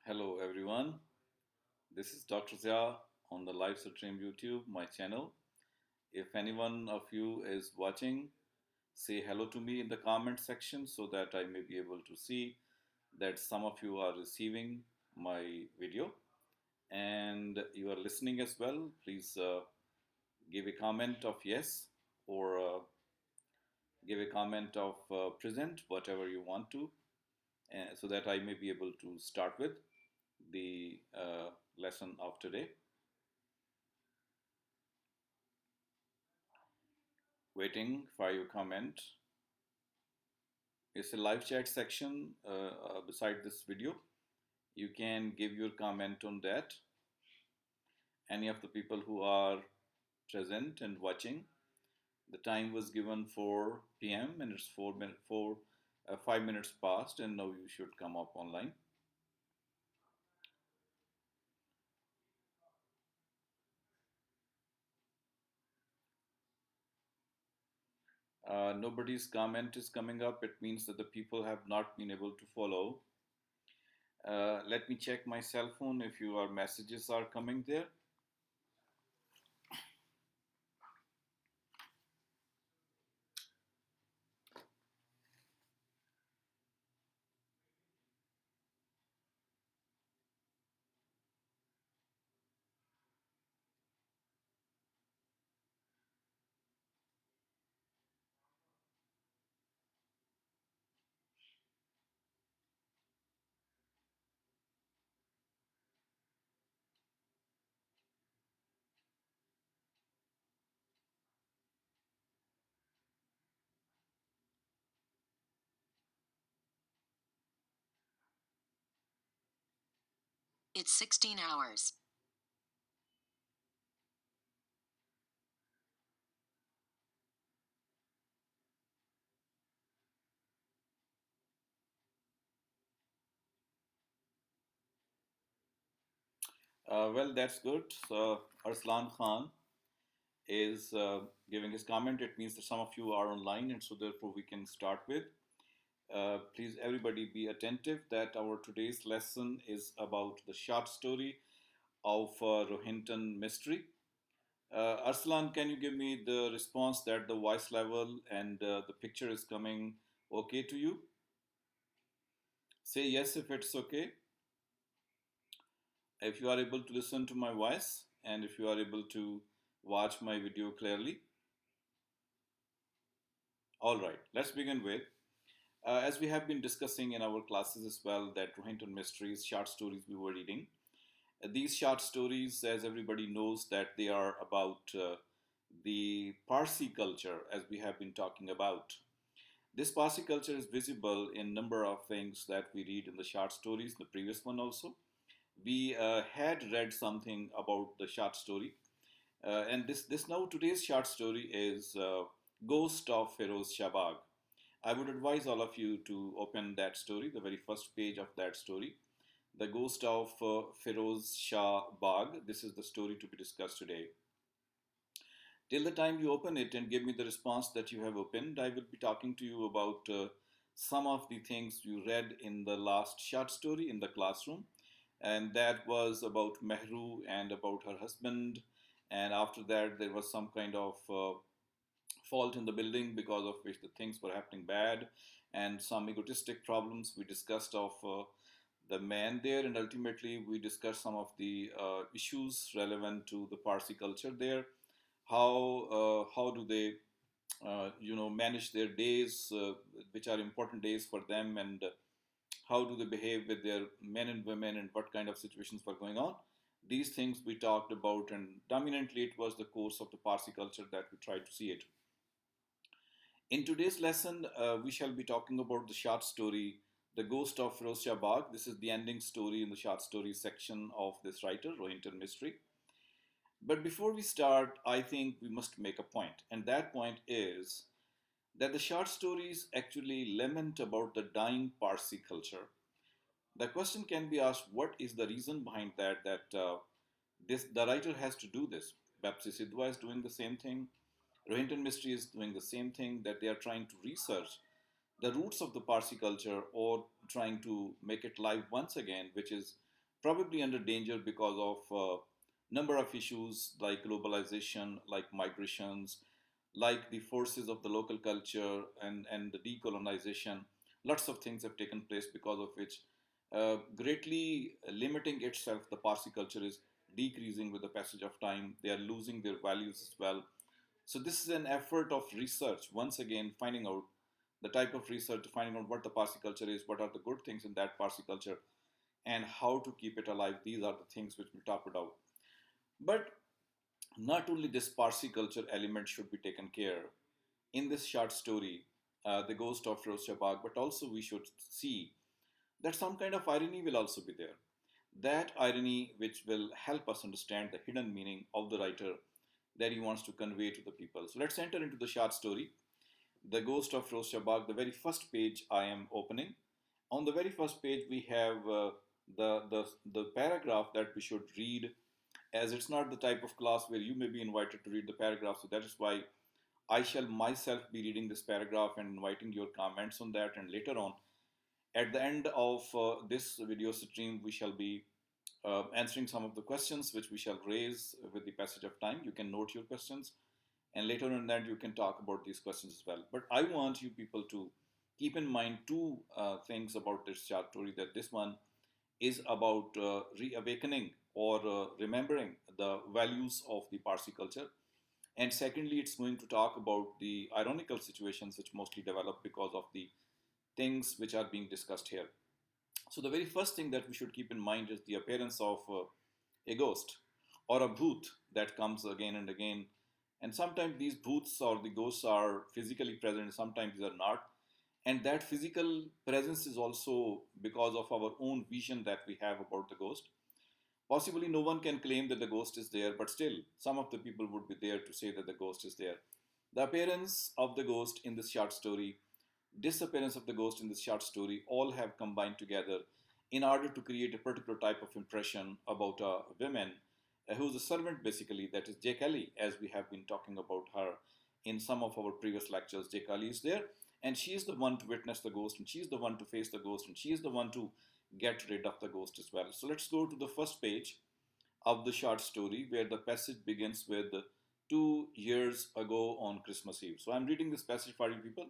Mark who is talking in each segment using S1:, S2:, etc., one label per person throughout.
S1: Hello everyone, this is Dr. Zia on the live stream YouTube, my channel. If anyone of you is watching, say hello to me in the comment section so that I may be able to see that some of you are receiving my video and you are listening as well. Please give a comment of yes or give a comment of present, whatever you want to, so that I may be able to start with the lesson of today. Waiting for your comment. It's a live chat section beside this video. You can give your comment on that. Any of the people who are present and watching, the time was given 4 p.m. and it's 5 minutes past, and now you should come up online. Nobody's comment is coming up. It means that the people have not been able to follow. Let me check my cell phone if your messages are coming there.
S2: It's 16 hours.
S1: Well, that's good. So, Arslan Khan is giving his comment. It means that some of you are online, and so therefore we can start with. Please, everybody, be attentive that our today's lesson is about the short story of Rohinton Mistry. Arslan, can you give me the response that the voice level and the picture is coming okay to you? Say yes if it's okay. If you are able to listen to my voice and if you are able to watch my video clearly. All right, let's begin with. As we have been discussing in our classes as well, that Rohinton Mysteries, short stories we were reading. These short stories, as everybody knows, that they are about the Parsi culture, as we have been talking about. This Parsi culture is visible in number of things that we read in the short stories, the previous one also. We had read something about the short story, and this now today's short story is Ghost of FerozShah Bagh. I would advise all of you to open that story, the very first page of that story, The Ghost of FerozShah Bagh. This is the story to be discussed today. Till the time you open it and give me the response that you have opened, I will be talking to you about some of the things you read in the last short story in the classroom. And that was about Mehru and about her husband. And after that, there was some kind of fault in the building because of which the things were happening bad, and some egotistic problems we discussed of the man there, and ultimately we discussed some of the issues relevant to the Parsi culture there. How do they manage their days, which are important days for them, and how do they behave with their men and women, and what kind of situations were going on. These things we talked about, and dominantly it was the course of the Parsi culture that we tried to see it. In today's lesson, we shall be talking about the short story, The Ghost of FerozShah Bagh. This is the ending story in the short story section of this writer, Rohinton Mistry. But before we start, I think we must make a point, and that point is that the short stories actually lament about the dying Parsi culture. The question can be asked, what is the reason behind that, the writer has to do this? Bapsi Sidhwa is doing the same thing. Rohinton Mystery is doing the same thing, that they are trying to research the roots of the Parsi culture or trying to make it live once again, which is probably under danger because of number of issues like globalization, like migrations, like the forces of the local culture and the decolonization. Lots of things have taken place because of which greatly limiting itself, the Parsi culture is decreasing with the passage of time. They are losing their values as well. So this is an effort of research, once again, finding out the type of research, finding out what the Parsi culture is, what are the good things in that Parsi culture, and how to keep it alive. These are the things which we talk about. But not only this Parsi culture element should be taken care in this short story, The Ghost of FerozShah Bagh, but also we should see that some kind of irony will also be there. That irony which will help us understand the hidden meaning of the writer that he wants to convey to the people. So let's enter into the short story, The Ghost of FerozShah Bagh. The very first page I am opening. On the very first page, we have the paragraph that we should read, as it's not the type of class where you may be invited to read the paragraph. So that is why I shall myself be reading this paragraph and inviting your comments on that. And later on, at the end of this video stream, we shall be answering some of the questions which we shall raise with the passage of time. You can note your questions, and later on that you can talk about these questions as well. But I want you people to keep in mind two things about this short story. That this one is about reawakening or remembering the values of the Parsi culture. And secondly, it's going to talk about the ironical situations which mostly develop because of the things which are being discussed here. So, the very first thing that we should keep in mind is the appearance of a ghost or a bhoot that comes again and again. And sometimes these bhoots or the ghosts are physically present, sometimes they are not. And that physical presence is also because of our own vision that we have about the ghost. Possibly no one can claim that the ghost is there, but still, some of the people would be there to say that the ghost is there. The appearance of the ghost in this short story, disappearance of the ghost in this short story, all have combined together in order to create a particular type of impression about a woman who's a servant basically, that is J. Kelly, as we have been talking about her in some of our previous lectures. J. Kelly is there, and she is the one to witness the ghost, and she is the one to face the ghost, and she is the one to get rid of the ghost as well. So let's go to the first page of the short story where the passage begins with 2 years ago on Christmas Eve. So I'm reading this passage for you people.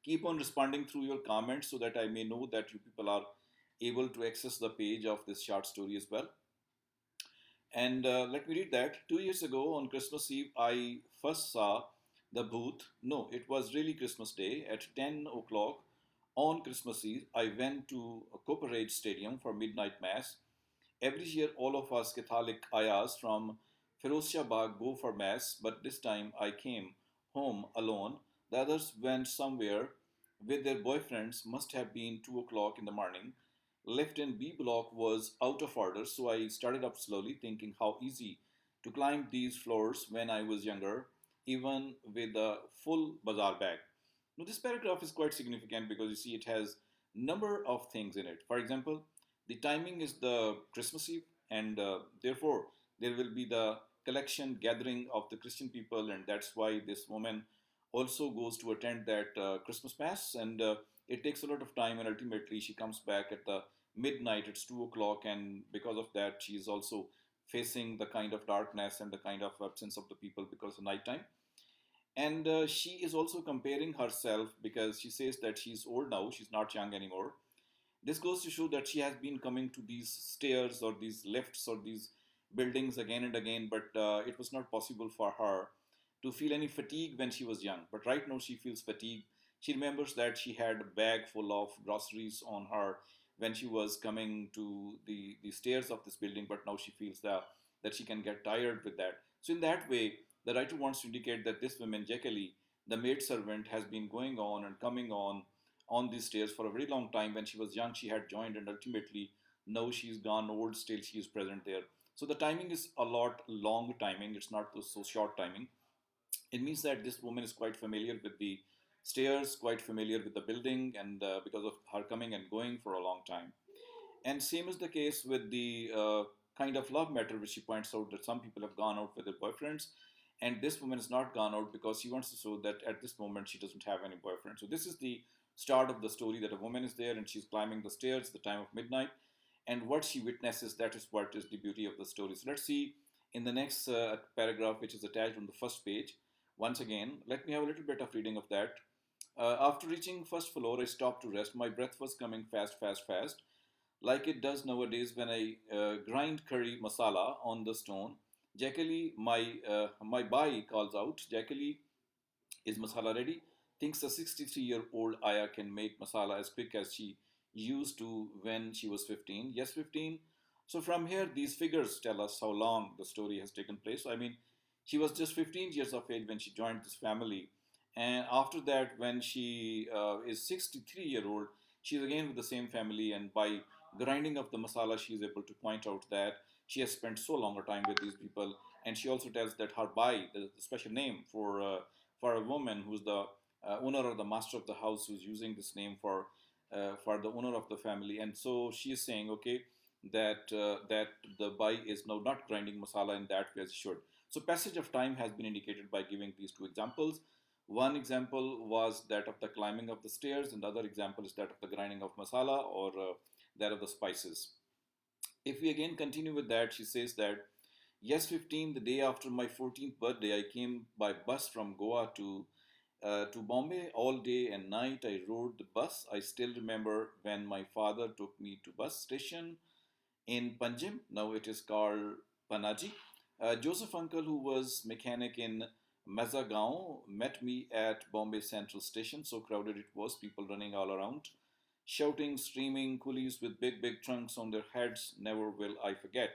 S1: Keep on responding through your comments so that I may know that you people are able to access the page of this short story as well. And let me read that. 2 years ago on Christmas Eve, I first saw the booth. No, it was really Christmas Day at 10 o'clock. On Christmas Eve, I went to a Copperage Stadium for midnight mass. Every year, all of us Catholic ayahs from FerozShah Bagh go for mass, but this time I came home alone. The others went somewhere with their boyfriends. Must have been 2 o'clock in the morning. Lift in B block was out of order, so I started up slowly, thinking how easy to climb these floors when I was younger, even with a full bazaar bag. Now, this paragraph is quite significant because you see it has number of things in it. For example, the timing is the Christmas Eve, and therefore there will be the collection gathering of the Christian people, and that's why this woman also goes to attend that Christmas mass, and it takes a lot of time, and ultimately she comes back at the midnight. It's 2 o'clock, and because of that, she is also facing the kind of darkness and the kind of absence of the people because of night time. And she is also comparing herself because she says that she's old now, she's not young anymore. This goes to show that she has been coming to these stairs or these lifts or these buildings again and again, but it was not possible for her to feel any fatigue when she was young. But right now she feels fatigue. She remembers that she had a bag full of groceries on her when she was coming to the stairs of this building, but now she feels that she can get tired with that. So in that way, the writer wants to indicate that this woman, Jackie, the maid servant, has been going on and coming on these stairs for a very long time. When she was young, she had joined, and ultimately now she's gone old, still she is present there. So the timing is a lot long timing, it's not so short timing. It means that this woman is quite familiar with the stairs, quite familiar with the building, and because of her coming and going for a long time. And same is the case with the kind of love matter, which she points out that some people have gone out with their boyfriends, and this woman has not gone out because she wants to show that at this moment she doesn't have any boyfriend. So this is the start of the story, that a woman is there and she's climbing the stairs at the time of midnight. and what she witnesses, that is what is the beauty of the story. So let's see in the next paragraph, which is attached on the first page. Once again, let me have a little bit of reading of that. After reaching first floor, I stopped to rest. My breath was coming fast, fast, fast, like it does nowadays when I grind curry masala on the stone. Jackie, my bai calls out. Jackie, is masala ready? Thinks a 63-year-old Aya can make masala as quick as she used to when she was 15. Yes, 15. So from here, these figures tell us how long the story has taken place. I mean, she was just 15 years of age when she joined this family. And after that, when she is 63-year-old, she's again with the same family. And by grinding up the masala, she is able to point out that she has spent so long a time with these people. And she also tells that her bai, the special name for a woman who's the owner or the master of the house, who's using this name for the owner of the family. And so she is saying, okay, that the bai is now not grinding masala in that way as it should. So passage of time has been indicated by giving these two examples. One example was that of the climbing of the stairs, and the other example is that of the grinding of masala, or that of the spices. If we again continue with that, she says that yes, 15, the day after my 14th birthday, I came by bus from Goa to Bombay. All day and night I rode the bus. I still remember when my father took me to bus station in Panjim. Now it is called Panaji. Joseph uncle, who was mechanic in Mazagaon, met me at Bombay Central Station. So crowded it was, people running all around, shouting, screaming, coolies with big, big trunks on their heads. Never will I forget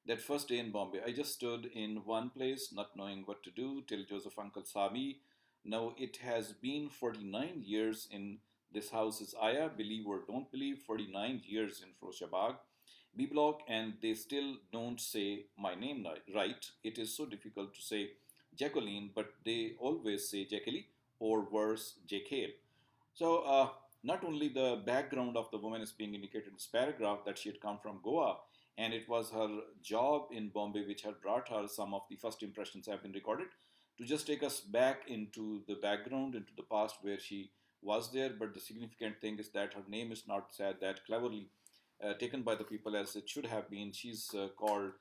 S1: that first day in Bombay. I just stood in one place, not knowing what to do, till Joseph uncle saw me. Now it has been 49 years in this house is Aya, believe or don't believe, 49 years in FerozShah Bagh, B block, and they still don't say my name right. It is so difficult to say Jacqueline, but they always say Jacqueline, or worse, Jekyll. So, not only the background of the woman is being indicated in this paragraph, that she had come from Goa and it was her job in Bombay which had brought her, some of the first impressions have been recorded to just take us back into the background, into the past where she was there. But the significant thing is that her name is not said that cleverly taken by the people as it should have been. She's called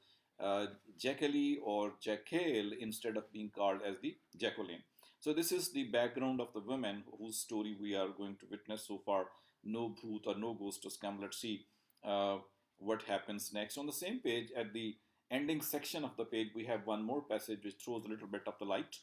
S1: Jacqueline or Jekyll instead of being called as the Jacqueline. So this is the background of the women whose story we are going to witness so far. No bhoot or no ghost has come. Let's see uh, what happens next. On the same page, at the ending section of the page, we have one more passage which throws a little bit of the light.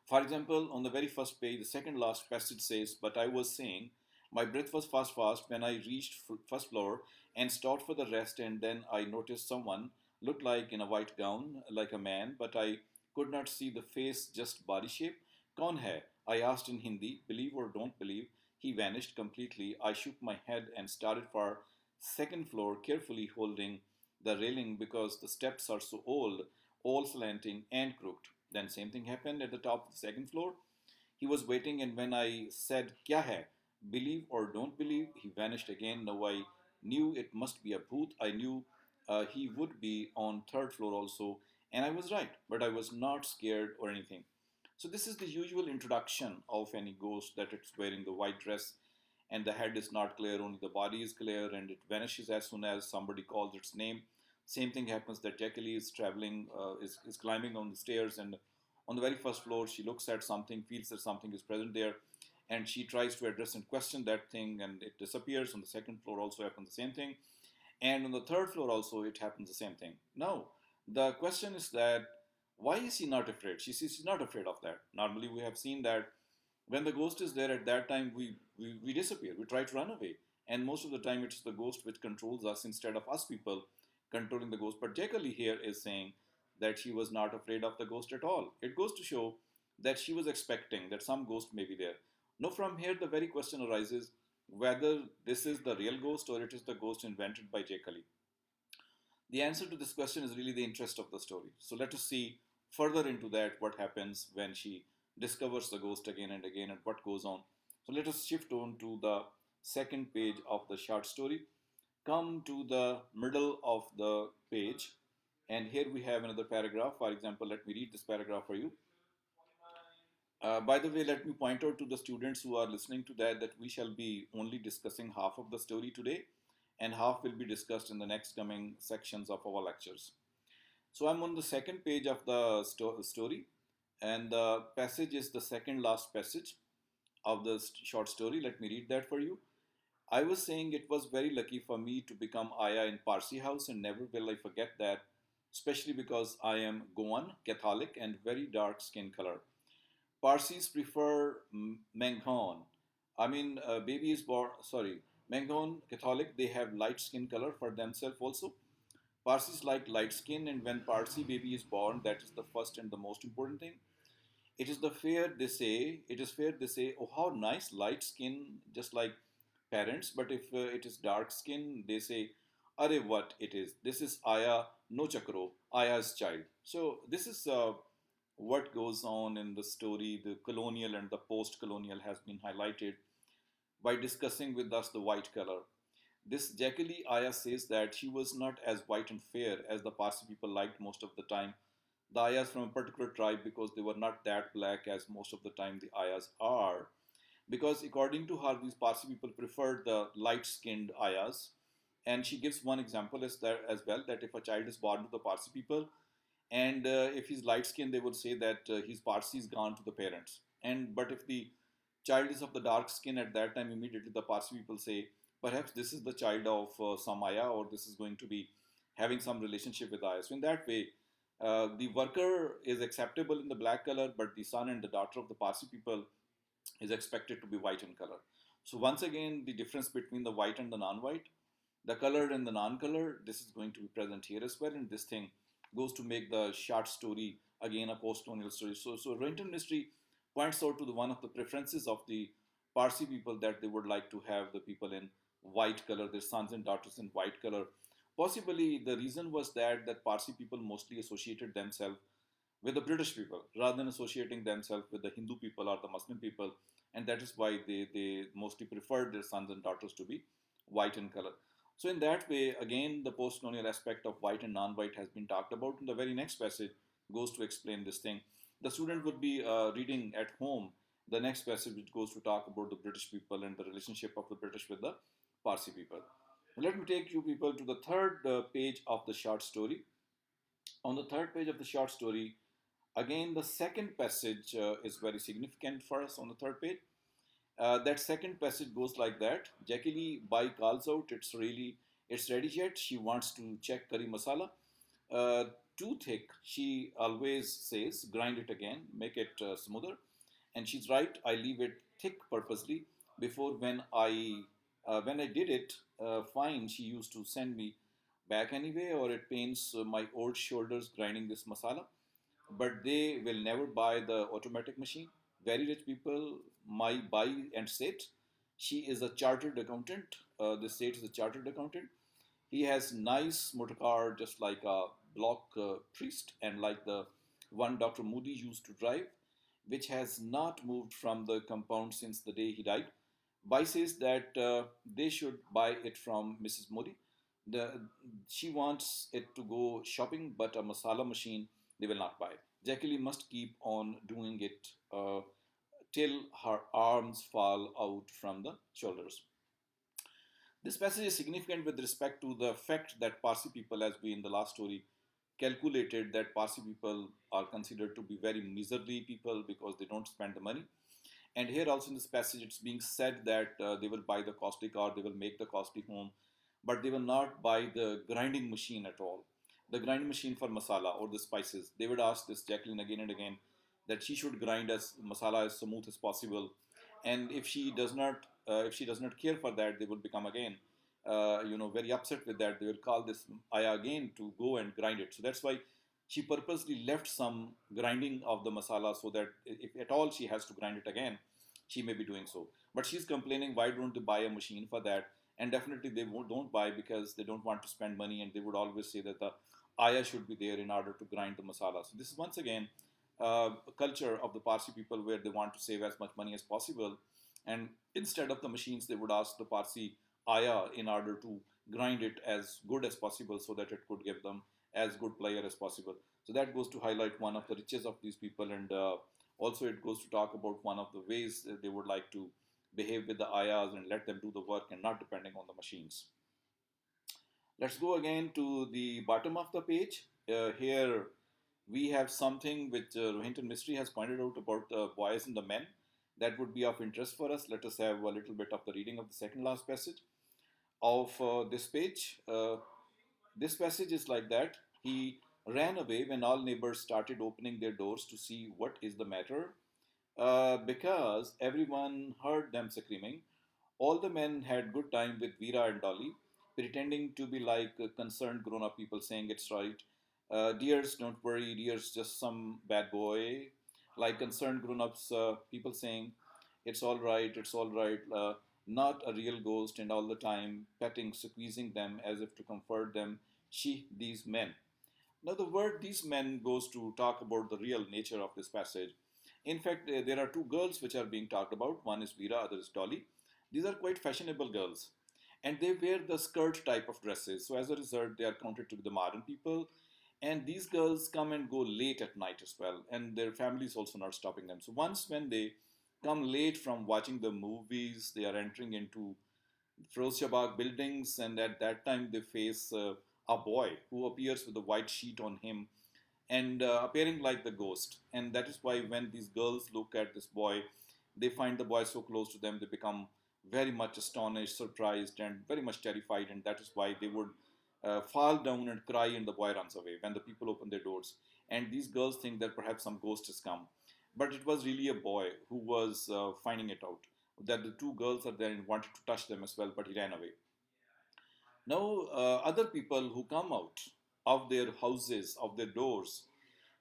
S1: For example, on the very first page, the second last passage says, "But I was saying, my breath was fast, fast when I reached first floor and stopped for the rest, and then I noticed someone looked like in a white gown, like a man, but I could not see the face, just body shape. Kaun hai? I asked in Hindi. Believe or don't believe, he vanished completely. I shook my head and started for second floor, carefully holding the railing because the steps are so old, all slanting and crooked. Then same thing happened at the top of the second floor. He was waiting, and when I said, Kya hai? Believe or don't believe, he vanished again. Now I knew it must be a bhoot. I knew he would be on third floor also, and I was right, but I was not scared or anything. So this is the usual introduction of any ghost, that it's wearing the white dress and the head is not clear, only the body is clear, and it vanishes as soon as somebody calls its name. Same thing happens that Jackie is traveling, is climbing on the stairs, and on the very first floor, she looks at something, feels that something is present there, and she tries to address and question that thing, and it disappears. On the second floor, also happens the same thing, and on the third floor, also it happens the same thing. Now, the question is that why is she not afraid? She says she's not afraid of that. Normally, we have seen that when the ghost is there at that time, we disappear, we try to run away, and most of the time it's the ghost which controls us instead of us people controlling the ghost. But Jekyll here is saying that she was not afraid of the ghost at all. It goes to show that she was expecting that some ghost may be there. Now, from here, the very question arises whether this is the real ghost or it is the ghost invented by Jekyll. The answer to this question is really the interest of the story. So let us see further into that, what happens when she discovers the ghost again and again, and what goes on. So let us shift on to the second page of the short story. Come to the middle of the page, and here we have another paragraph. For example, let me read this paragraph for you. By the way, let me point out to the students who are listening to that we shall be only discussing half of the story today, and half will be discussed in the next coming sections of our lectures. So I'm on the second page of the story, and the passage is the second last passage of the short story. Let me read that for you. I was saying it was very lucky for me to become Aya in Parsi house, and never will I forget that, especially because I am Goan, Catholic, and very dark skin color. Parsis prefer Menghon. Baby is born, sorry, Menghon Catholic, they have light skin color for themselves also. Parsis like light skin, and when Parsi baby is born, that is the first and the most important thing. It is fair they say, oh, how nice light skin, just like parents. But if it is dark skin, they say, are what it is. This is Aya no Chakro, Aya's child. So this is what goes on in the story. The colonial and the post colonial has been highlighted by discussing with us the white color. This Jackie Aya says that she was not as white and fair as the Parsi people liked most of the time. The Ayas from a particular tribe, because they were not that black as most of the time the Ayas are. Because according to her, these Parsi people preferred the light-skinned Ayas. And she gives one example as well, that if a child is born to the Parsi people, and if he's light skinned, they would say that his Parsi is gone to the parents. And but if the child is of the dark skin at that time, immediately the Parsi people say, perhaps this is the child of some Aya, or this is going to be having some relationship with Aya. So in that way, the worker is acceptable in the black color, but the son and the daughter of the Parsi people is expected to be white in color. So once again, the difference between the white and the non-white, the colored and the non-colored, this is going to be present here as well. And this thing goes to make the short story again a post-colonial story. So Renton Mystery points out to the one of the preferences of the Parsi people, that they would like to have the people in white color, their sons and daughters in white color. Possibly the reason was that Parsi people mostly associated themselves with the British people rather than associating themselves with the Hindu people or the Muslim people, and that is why they mostly preferred their sons and daughters to be white in color. So in that way, again, the post-colonial aspect of white and non-white has been talked about. And the very next passage goes to explain this thing. The student would be reading at home the next passage, which goes to talk about the British people and the relationship of the British with the Parsi people. Let me take you people to the third page of the short story. On the third page of the short story, again, the second passage is very significant for us on the third page. That second passage goes like that. Jackie Lee Bai calls out, it's ready yet. She wants to check curry masala. Uh, Too thick, she always says, grind it again, make it smoother. And she's right, I leave it thick purposely. Before when I did it, fine, she used to send me back anyway, or it pains my old shoulders grinding this masala. But they will never buy the automatic machine. Very rich people might buy and sit. She is a chartered accountant. The state is a chartered accountant. He has nice motor car, just like a block priest, and like the one Dr. Moody used to drive, which has not moved from the compound since the day he died. Bai says that they should buy it from Mrs. Moody. The, she wants it to go shopping, but a masala machine they will not buy. Jackie must keep on doing it till her arms fall out from the shoulders. This passage is significant with respect to the fact that Parsi people, as we in the last story calculated, that Parsi people are considered to be very miserly people because they don't spend the money. And here also in this passage, it's being said that they will buy the costly car, they will make the costly home, but they will not buy the grinding machine at all. The grinding machine for masala or the spices. They would ask this Jacqueline again and again that she should grind as masala as smooth as possible. And if she does not care for that, they will become again, very upset with that. They will call this Aya again to go and grind it. So that's why she purposely left some grinding of the masala, so that if at all she has to grind it again, she may be doing so. But she's complaining, why don't they buy a machine for that? And definitely they don't buy because they don't want to spend money, and they would always say that the ayah should be there in order to grind the masala. So this is once again a culture of the Parsi people where they want to save as much money as possible, and instead of the machines, they would ask the Parsi ayah in order to grind it as good as possible, so that it could give them as good player as possible. So that goes to highlight one of the riches of these people, and also it goes to talk about one of the ways they would like to behave with the ayahs and let them do the work and not depending on the machines. Let's go again to the bottom of the page. Here we have something which Rohinton Mystery has pointed out about the boys and the men that would be of interest for us. Let us have a little bit of the reading of the second last passage of this page. This passage is like that. He ran away when all neighbors started opening their doors to see what is the matter, because everyone heard them screaming. All the men had good time with Vera and Dolly, pretending to be like concerned grown-up people saying it's right. Dears, don't worry, dears, just some bad boy. Like concerned grown-ups, people saying it's all right, not a real ghost, and all the time petting, squeezing them as if to comfort them. These men. Now, the word these men goes to talk about the real nature of this passage. In fact, there are two girls which are being talked about. One is Vera, other is Dolly. These are quite fashionable girls, and they wear the skirt type of dresses. So, as a result, they are counted to be the modern people. And these girls come and go late at night as well, and their families also not stopping them. So, once when they come late from watching the movies, they are entering into FerozShah Bagh buildings, and at that time they face a boy who appears with a white sheet on him and appearing like the ghost. And that is why when these girls look at this boy, they find the boy so close to them, they become very much astonished, surprised, and very much terrified. And that is why they would fall down and cry, and the boy runs away when the people open their doors. And these girls think that perhaps some ghost has come. But it was really a boy who was finding it out that the two girls are there and wanted to touch them as well, but he ran away. Now, other people who come out of their houses, of their doors,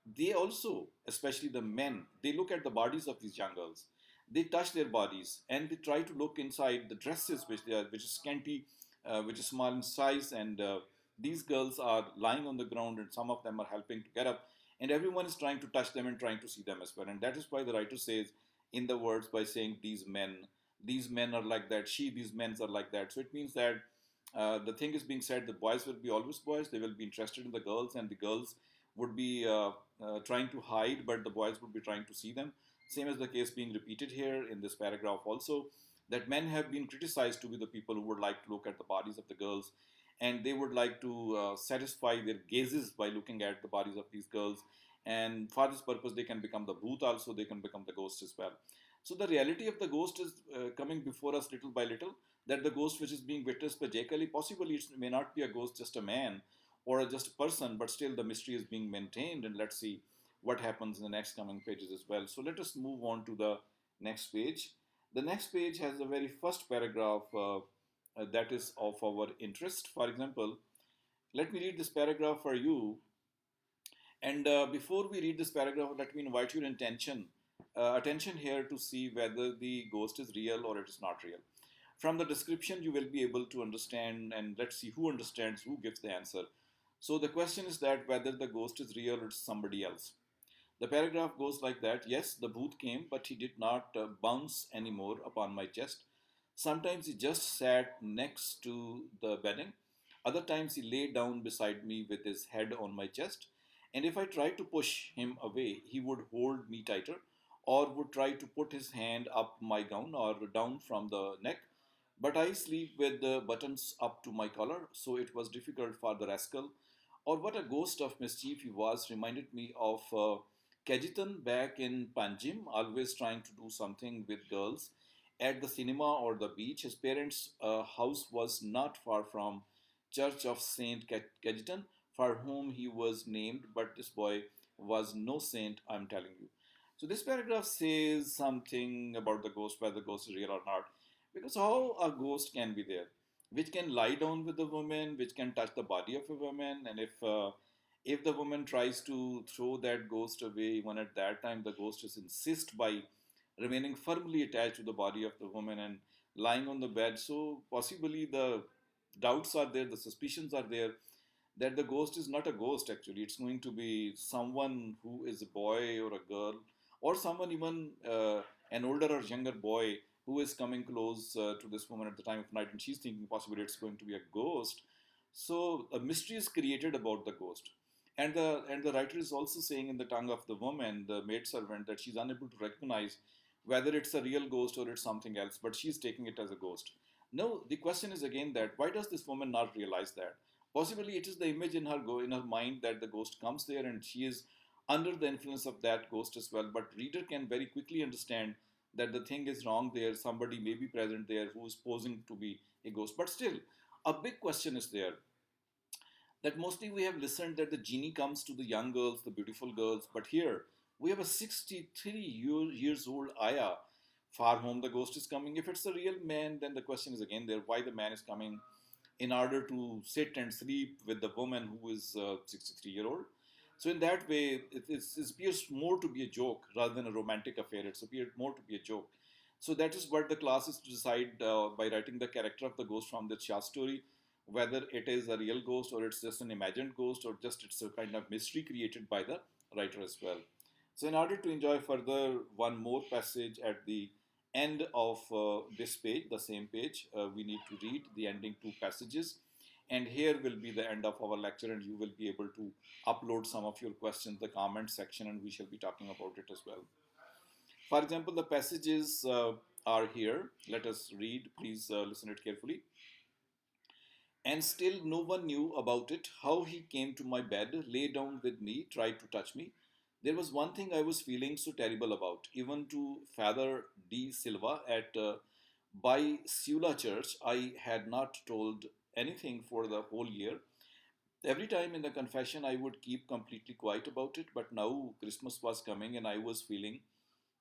S1: they also, especially the men, they look at the bodies of these young girls. They touch their bodies and they try to look inside the dresses, which is scanty, which is small in size, and these girls are lying on the ground, and some of them are helping to get up, and everyone is trying to touch them and trying to see them as well. And that is why the writer says, in the words by saying these men are like that. These men are like that. So it means that the thing is being said: the boys will be always boys. They will be interested in the girls, and the girls would be trying to hide, but the boys would be trying to see them. Same as the case being repeated here in this paragraph also, that men have been criticized to be the people who would like to look at the bodies of the girls, and they would like to satisfy their gazes by looking at the bodies of these girls. And for this purpose, they can become the bhoot also, they can become the ghost as well. So the reality of the ghost is coming before us little by little, that the ghost which is being witnessed by J. possibly it may not be a ghost, just a man or just a person, but still the mystery is being maintained. And let's see what happens in the next coming pages as well. So let us move on to the next page. The next page has the very first paragraph that is of our interest. For example, let me read this paragraph for you. And before we read this paragraph, let me invite your attention here to see whether the ghost is real or it is not real. From the description, you will be able to understand, and let's see who understands, who gives the answer. So the question is that whether the ghost is real or it's somebody else. The paragraph goes like that. Yes, the booth came, but he did not bounce anymore upon my chest. Sometimes he just sat next to the bedding. Other times he lay down beside me with his head on my chest. And if I tried to push him away, he would hold me tighter or would try to put his hand up my gown or down from the neck. But I sleep with the buttons up to my collar, so it was difficult for the rascal. Or what a ghost of mischief he was reminded me of Kajitan back in Panjim, always trying to do something with girls at the cinema or the beach. His parents' house was not far from Church of Saint Cajetan, for whom he was named, but this boy was no saint, I'm telling you. So this paragraph says something about the ghost, whether the ghost is real or not. Because how a ghost can be there, which can lie down with the woman, which can touch the body of a woman, and if the woman tries to throw that ghost away, even at that time, the ghost is insist by remaining firmly attached to the body of the woman and lying on the bed. So possibly the doubts are there, the suspicions are there that the ghost is not a ghost actually. It's going to be someone who is a boy or a girl, or someone even an older or younger boy who is coming close to this woman at the time of night, and she's thinking possibly it's going to be a ghost. So a mystery is created about the ghost. And the writer is also saying in the tongue of the woman, the maidservant, that she's unable to recognize whether it's a real ghost or it's something else, but she's taking it as a ghost. No, the question is again that why does this woman not realize that? Possibly it is the image in in her mind that the ghost comes there and she is under the influence of that ghost as well. But reader can very quickly understand that the thing is wrong there. Somebody may be present there who is posing to be a ghost. But still, a big question is there that mostly we have listened that the genie comes to the young girls, the beautiful girls, but here we have a 63 years old Aya, far home the ghost is coming. If it's a real man, then the question is again there why the man is coming in order to sit and sleep with the woman who is 63-year-old. So in that way, it appears more to be a joke rather than a romantic affair. It's appeared more to be a joke. So that is what the class is to decide by writing the character of the ghost from the short story, whether it is a real ghost or it's just an imagined ghost or just it's a kind of mystery created by the writer as well. So in order to enjoy further one more passage at the end of this page, the same page, we need to read the ending two passages. And here will be the end of our lecture, and you will be able to upload some of your questions, the comment section, and we shall be talking about it as well. For example, the passages are here. Let us read. Please listen it carefully. And still no one knew about it. How he came to my bed, lay down with me, tried to touch me. There was one thing I was feeling so terrible about. Even to Father D. Silva at By Sula Church, I had not told anything for the whole year. Every time in the confession, I would keep completely quiet about it, but now Christmas was coming and I was feeling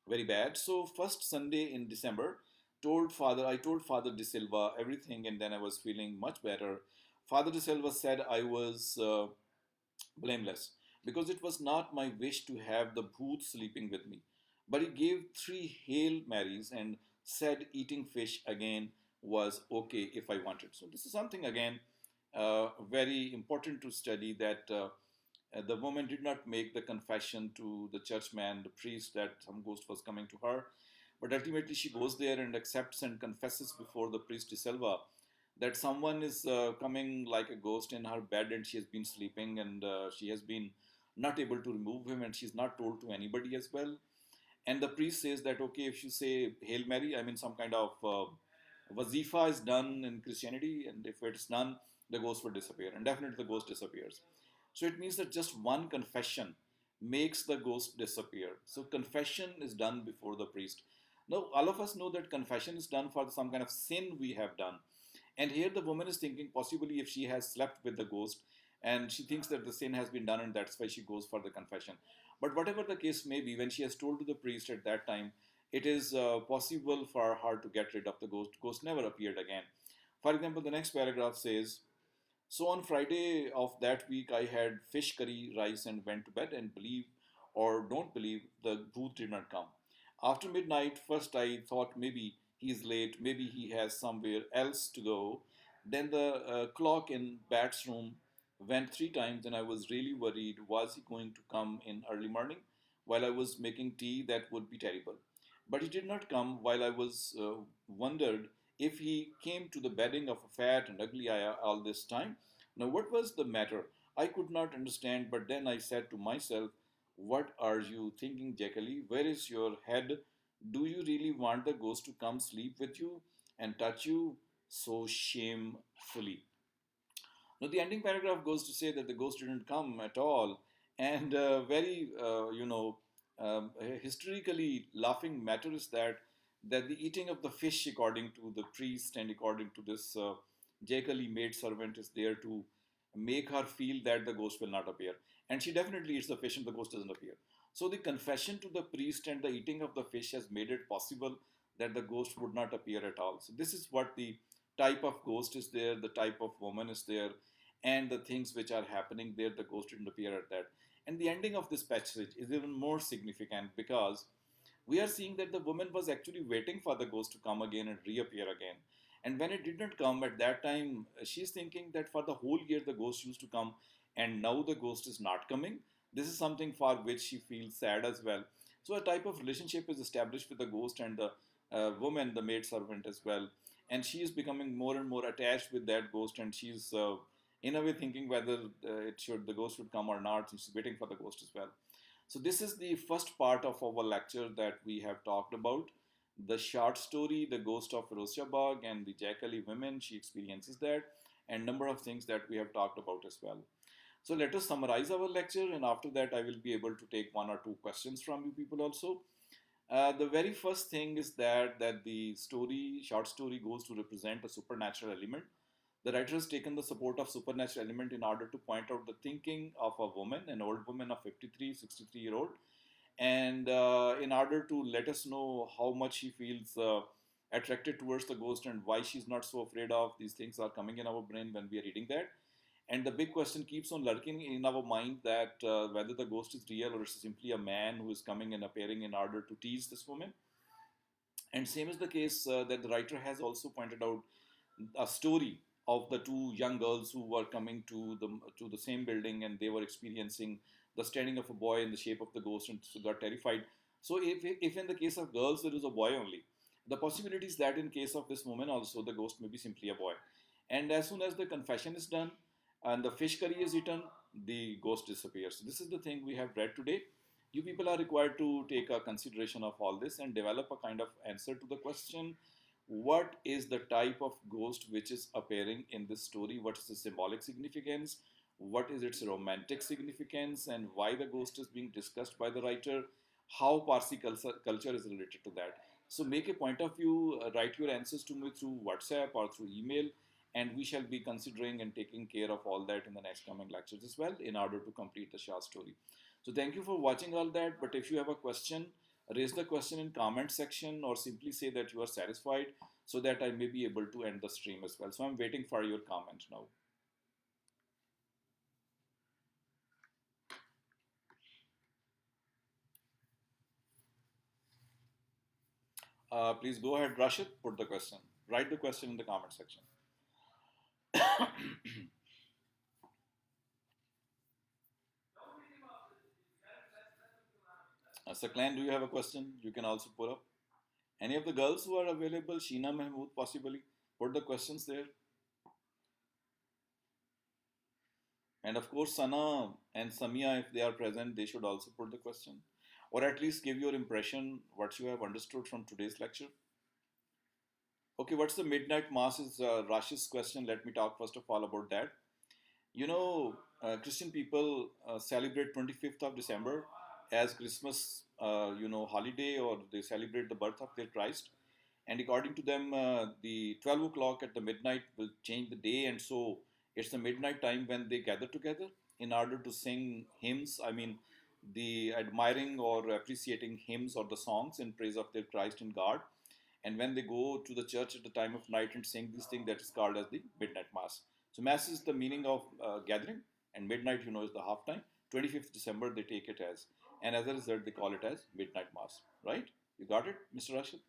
S1: very bad. So first Sunday in December, I told Father De Silva everything, and then I was feeling much better. Father De Silva said I was blameless because it was not my wish to have the booth sleeping with me. But he gave three Hail Marys and said eating fish again was okay if I wanted. So this is something again very important to study that the woman did not make the confession to the churchman, the priest, that some ghost was coming to her. But ultimately, she goes there and accepts and confesses before the priest De Silva that someone is coming like a ghost in her bed and she has been sleeping and she has been not able to remove him and she's not told to anybody as well. And the priest says that, okay, if you say Hail Mary, I mean, some kind of wazifa is done in Christianity, and if it's done, the ghost will disappear. And definitely the ghost disappears. So it means that just one confession makes the ghost disappear. So confession is done before the priest. Now, all of us know that confession is done for some kind of sin we have done. And here the woman is thinking possibly if she has slept with the ghost and she thinks that the sin has been done and that's why she goes for the confession. But whatever the case may be, when she has told to the priest at that time, it is possible for her to get rid of the ghost. Ghost never appeared again. For example, the next paragraph says, so on Friday of that week, I had fish curry, rice, and went to bed. And believe or don't believe, the booth did not come. After midnight, first I thought maybe he's late, maybe he has somewhere else to go. Then the clock in Bat's room went three times, and I was really worried. Was he going to come in early morning while I was making tea? That would be terrible. But he did not come while I was wondered if he came to the bedding of a fat and ugly Aya all this time. Now, what was the matter? I could not understand, but then I said to myself, what are you thinking, Jackie? Where is your head? Do you really want the ghost to come sleep with you and touch you so shamefully? Now, the ending paragraph goes to say that the ghost didn't come at all, and very, historically laughing matter is that the eating of the fish, according to the priest and according to this Jekyll maid servant, is there to make her feel that the ghost will not appear, and she definitely eats the fish, and the ghost doesn't appear. So the confession to the priest and the eating of the fish has made it possible that the ghost would not appear at all. So this is what the type of ghost is there, the type of woman is there, and the things which are happening there, the ghost didn't appear at that. And the ending of this passage is even more significant because we are seeing that the woman was actually waiting for the ghost to come again and reappear again. And when it did not come at that time, she's thinking that for the whole year the ghost used to come, and now the ghost is not coming. This is something for which she feels sad as well. So a type of relationship is established with the ghost and the woman, the maid servant as well. And she is becoming more and more attached with that ghost, and she's in a way thinking whether the ghost should come or not. She's waiting for the ghost as well. So this is the first part of our lecture that we have talked about. The short story, The Ghost of FerozShah Bagh, and the Jackali women, she experiences that. and number of things that we have talked about as well. So let us summarize our lecture, and after that, I will be able to take one or two questions from you people also. The very first thing is that the short story, goes to represent a supernatural element. The writer has taken the support of supernatural element in order to point out the thinking of a woman, an old woman of 53, 63-year old, and in order to let us know how much she feels attracted towards the ghost and why she's not so afraid of these things are coming in our brain when we are reading that. And the big question keeps on lurking in our mind that whether the ghost is real or it's simply a man who is coming and appearing in order to tease this woman. And same is the case that the writer has also pointed out a story of the two young girls who were coming to the same building, and they were experiencing the standing of a boy in the shape of the ghost and so got terrified. So if in the case of girls there is a boy only, the possibility is that in case of this woman also the ghost may be simply a boy. And as soon as the confession is done and the fish curry is eaten, the ghost disappears. So this is the thing we have read today. You people are required to take a consideration of all this and develop a kind of answer to the question: what is the type of ghost which is appearing in this story? What is the symbolic significance? What is its romantic significance? And why the ghost is being discussed by the writer? How Parsi culture is related to that? So make a point of view, write your answers to me through WhatsApp or through email, and we shall be considering and taking care of all that in the next coming lectures as well in order to complete the short story. So thank you for watching all that. But if you have a question, raise the question in comment section or simply say that you are satisfied so that I may be able to end the stream as well. So I'm waiting for your comment now. Please go ahead, Rashid, put the question. Write the question in the comment section. Saklan, do you have a question? You can also put up. Any of the girls who are available, Sheena Mahmood possibly, put the questions there. And of course, Sana and Samia, if they are present, they should also put the question. Or at least give your impression, what you have understood from today's lecture. Okay, what's the midnight mass is Rashid's question. Let me talk first of all about that. You know, Christian people celebrate 25th of December as Christmas, holiday, or they celebrate the birth of their Christ. And according to them, the 12 o'clock at the midnight will change the day, and so it's the midnight time when they gather together in order to sing hymns. I mean, the admiring or appreciating hymns or the songs in praise of their Christ and God. And when they go to the church at the time of night and sing this thing, that is called as the midnight mass. So mass is the meaning of gathering, and midnight, is the half time. 25th December they take it as, and as a result they call it as midnight mass. Right? You got it, Mr. Rashid?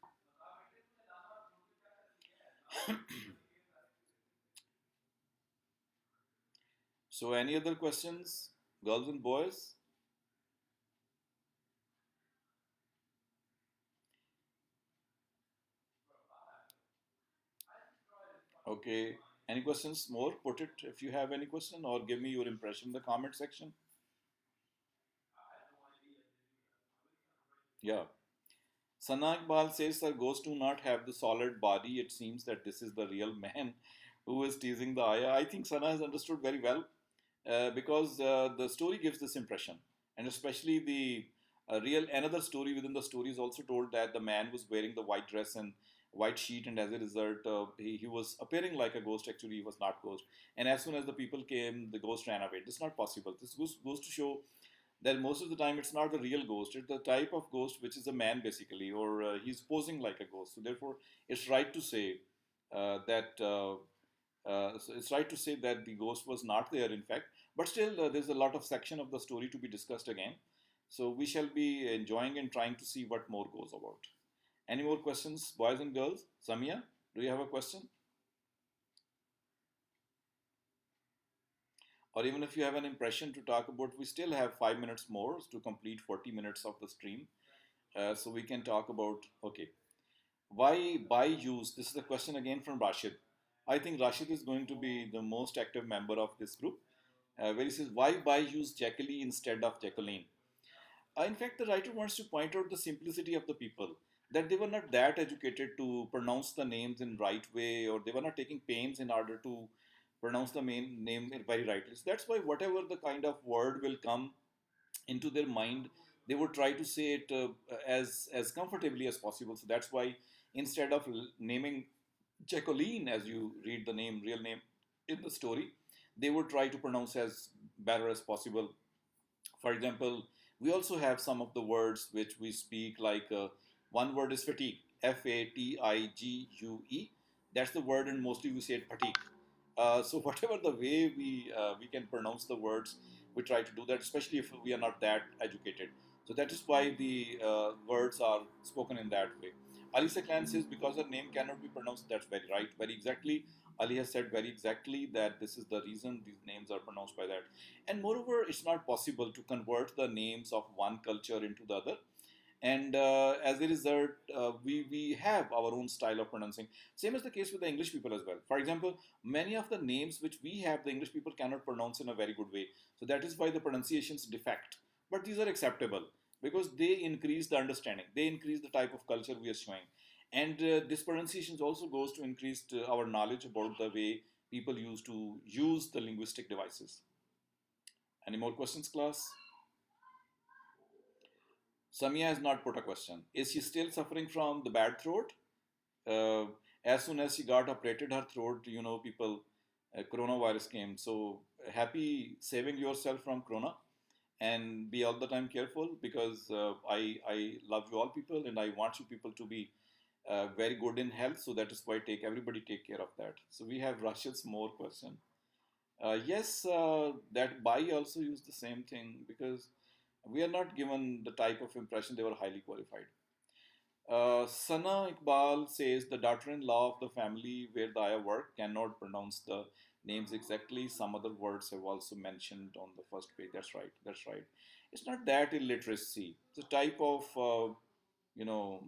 S1: So any other questions, girls and boys? Okay. Any questions more? Put it if you have any question, or give me your impression in the comment section. Yeah. Sana Iqbal says that ghosts do not have the solid body. It seems that this is the real man who is teasing the ayah. I think Sana has understood very well because the story gives this impression, and especially the real another story within the story is also told that the man was wearing the white dress and white sheet, and as a result, he was appearing like a ghost. Actually, he was not ghost. And as soon as the people came, the ghost ran away. This is not possible. This goes to show that most of the time it's not the real ghost. It's the type of ghost which is a man basically, or he's posing like a ghost. So therefore, it's right to say that. So it's right to say that the ghost was not there, in fact, but still, there's a lot of section of the story to be discussed again. So we shall be enjoying and trying to see what more goes about. Any more questions, boys and girls? Samia, do you have a question? Or even if you have an impression to talk about, we still have 5 minutes more to complete 40 minutes of the stream. So we can talk about, okay, why buy use? This is a question again from Rashid. I think Rashid is going to be the most active member of this group. Where he says, why buy use Jacqueline instead of Jacqueline? In fact, the writer wants to point out the simplicity of the people, that they were not that educated to pronounce the names in right way, or they were not taking pains in order to pronounce the main name very rightly. So that's why whatever the kind of word will come into their mind, they would try to say it as comfortably as possible. So that's why instead of naming Jacqueline as you read the name, real name in the story, they would try to pronounce as better as possible. For example, we also have some of the words which we speak like one word is fatigue, Fatigue. That's the word, and mostly we say it fatigue. So whatever the way we can pronounce the words, we try to do that, especially if we are not that educated. So that is why the words are spoken in that way. Alisa Khan says because her name cannot be pronounced. That's very right, very exactly. Ali has said very exactly that this is the reason these names are pronounced by that. And moreover, it's not possible to convert the names of one culture into the other. And as a result, we have our own style of pronouncing. Same is the case with the English people as well. For example, many of the names which we have, the English people cannot pronounce in a very good way. So that is why the pronunciations defect. But these are acceptable because they increase the understanding. They increase the type of culture we are showing. And this pronunciations also goes to increase our knowledge about the way people used to use the linguistic devices. Any more questions, class? Samia has not put a question. Is she still suffering from the bad throat? Uh, as soon as she got operated her throat, people, coronavirus came. So happy saving yourself from corona and be all the time careful because I love you all people and I want you people to be very good in health. So that is why everybody take care of that. So we have Rashid's more question. Yes, that Bai also used the same thing because we are not given the type of impression they were highly qualified. Sana Iqbal says the daughter-in-law of the family where the ayah worked cannot pronounce the names exactly. Some other words have also mentioned on the first page. That's right. That's right. It's not that illiteracy. It's a type of you know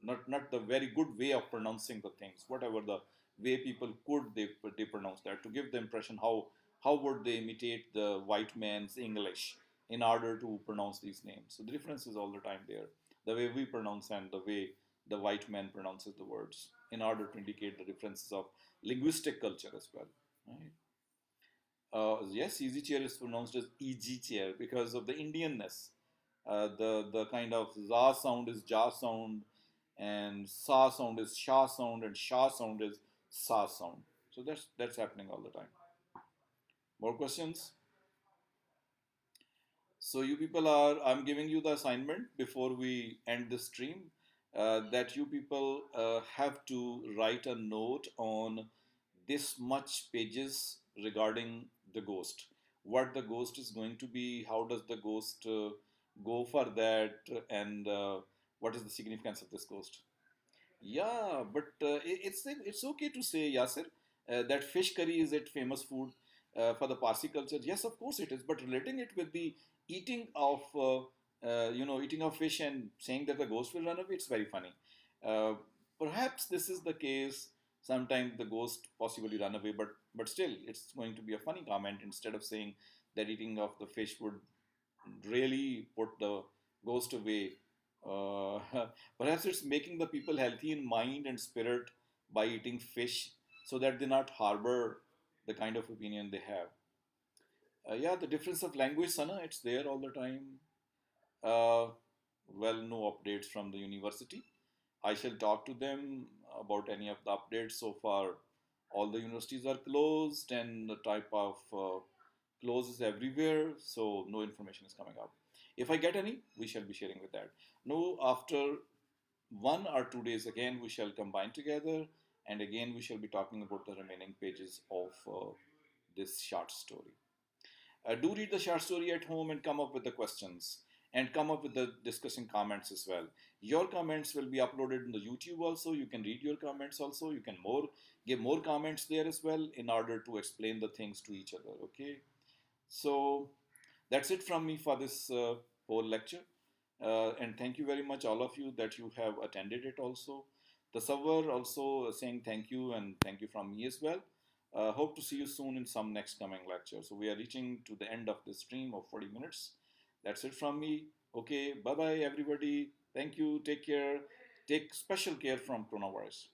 S1: not the very good way of pronouncing the things. Whatever the way people could they pronounce that to give the impression how would they imitate the white man's English in order to pronounce these names. So the difference is all the time there, the way we pronounce and the way the white man pronounces the words in order to indicate the differences of linguistic culture as well. Right? Yes, easy chair is pronounced as easy chair because of the Indianness. The kind of za sound is ja sound, and sa sound is sha sound, and sha sound is sa sound. So that's happening all the time. More questions? So you people are, I'm giving you the assignment before we end the stream, that you people have to write a note on this much pages regarding the ghost. What the ghost is going to be, how does the ghost go for that, and what is the significance of this ghost? Yeah, but it's okay to say, Yasir, that fish curry is it famous food for the Parsi culture. Yes, of course it is. But relating it with the eating of eating of fish and saying that the ghost will run away, it's very funny. Uh, Perhaps this is the case. Sometimes the ghost possibly run away, but still, it's going to be a funny comment instead of saying that eating of the fish would really put the ghost away. Uh, Perhaps it's making the people healthy in mind and spirit by eating fish so that they not harbor the kind of opinion they have. Yeah, the difference of language, Sana, it's there all the time. Uh, well, no updates from the university. I shall talk to them about any of the updates. So far, all the universities are closed and the type of closes everywhere, so no information is coming up. If I get any, we shall be sharing with that. No, after 1 or 2 days again, we shall combine together and again we shall be talking about the remaining pages of this short story. Do read the short story at home and come up with the questions and come up with the discussing comments as well. Your comments will be uploaded in the YouTube also. You can read your comments also. You can more give more comments there as well in order to explain the things to each other. Okay. So that's it from me for this whole lecture. And thank you very much, all of you, that you have attended it also. The server also saying thank you and thank you from me as well. Hope to see you soon in some next coming lecture. So we are reaching to the end of the stream of 40 minutes. That's it from me. Okay, bye bye, everybody. Thank you. Take care. Take special care from coronavirus.